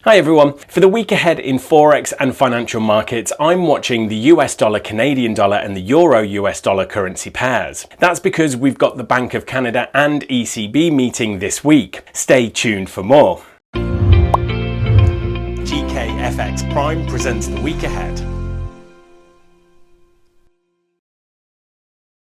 Hi everyone. For the week ahead in Forex and financial markets, I'm watching the US dollar, Canadian dollar and the Euro US dollar currency pairs. That's because we've got the Bank of Canada and ECB meeting this week. Stay tuned for more. GKFXPrime presents the week ahead.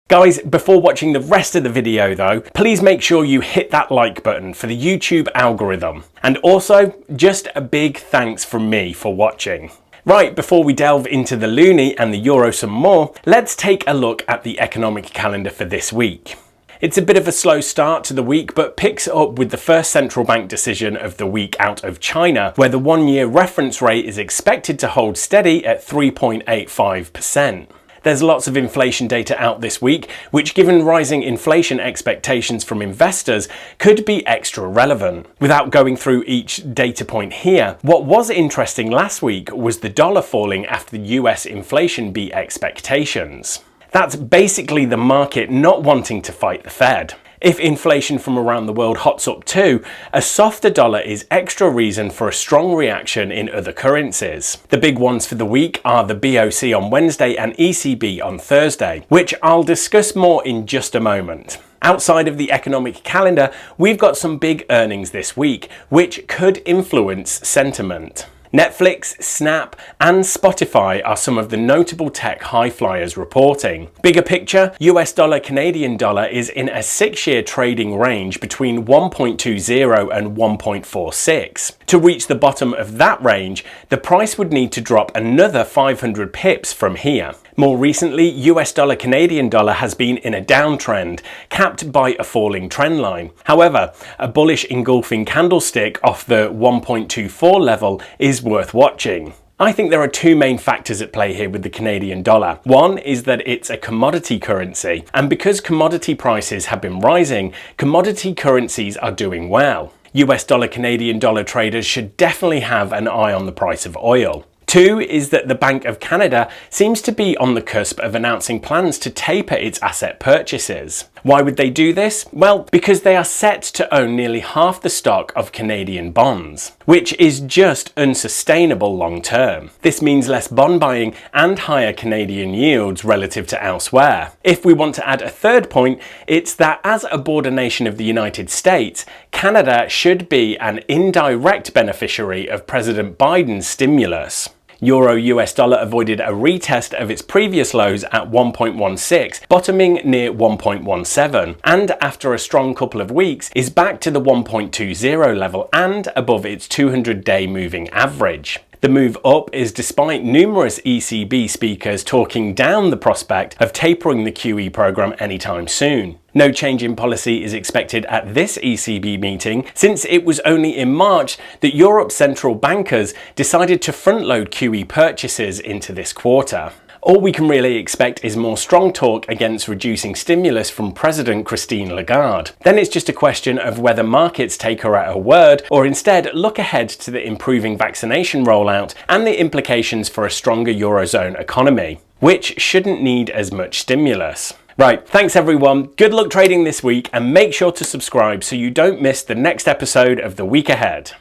Guys, before watching the rest of the video though, please make sure you hit that like button for the YouTube algorithm. And also, just a big thanks from me for watching. Right, before we delve into the loonie and the euro some more, let's take a look at the economic calendar for this week. It's a bit of a slow start to the week, but picks up with the first central bank decision of the week out of China, where the one-year reference rate is expected to hold steady at 3.85%. There's lots of inflation data out this week, which given rising inflation expectations from investors could be extra relevant. Without going through each data point here, what was interesting last week was the dollar falling after the US inflation beat expectations. That's basically the market not wanting to fight the Fed. If inflation from around the world hots up too, a softer dollar is extra reason for a strong reaction in other currencies. The big ones for the week are the BOC on Wednesday and ECB on Thursday, which I'll discuss more in just a moment. Outside of the economic calendar, we've got some big earnings this week, which could influence sentiment. Netflix, Snap and Spotify are some of the notable tech high flyers reporting. Bigger picture, US dollar, Canadian dollar is in a 6-year trading range between 1.20 and 1.46. To reach the bottom of that range, the price would need to drop another 500 pips from here. More recently, US dollar, Canadian dollar has been in a downtrend, capped by a falling trend line. However, a bullish engulfing candlestick off the 1.24 level is worth watching. I think there are two main factors at play here with the Canadian dollar. One is that it's a commodity currency, and because commodity prices have been rising, commodity currencies are doing well. US dollar, Canadian dollar traders should definitely have an eye on the price of oil. Two is that the Bank of Canada seems to be on the cusp of announcing plans to taper its asset purchases. Why would they do this? Well, because they are set to own nearly half the stock of Canadian bonds, which is just unsustainable long term. This means less bond buying and higher Canadian yields relative to elsewhere. If we want to add a third point, it's that as a border nation of the United States, Canada should be an indirect beneficiary of President Biden's stimulus. Euro US dollar avoided a retest of its previous lows at 1.16, bottoming near 1.17, and after a strong couple of weeks is back to the 1.20 level and above its 200-day moving average. The move up is despite numerous ECB speakers talking down the prospect of tapering the QE program anytime soon. No change in policy is expected at this ECB meeting, since it was only in March that Europe's central bankers decided to front-load QE purchases into this quarter. All we can really expect is more strong talk against reducing stimulus from President Christine Lagarde. Then it's just a question of whether markets take her at her word or instead look ahead to the improving vaccination rollout and the implications for a stronger Eurozone economy, which shouldn't need as much stimulus. Right, thanks everyone, good luck trading this week and make sure to subscribe so you don't miss the next episode of The Week Ahead.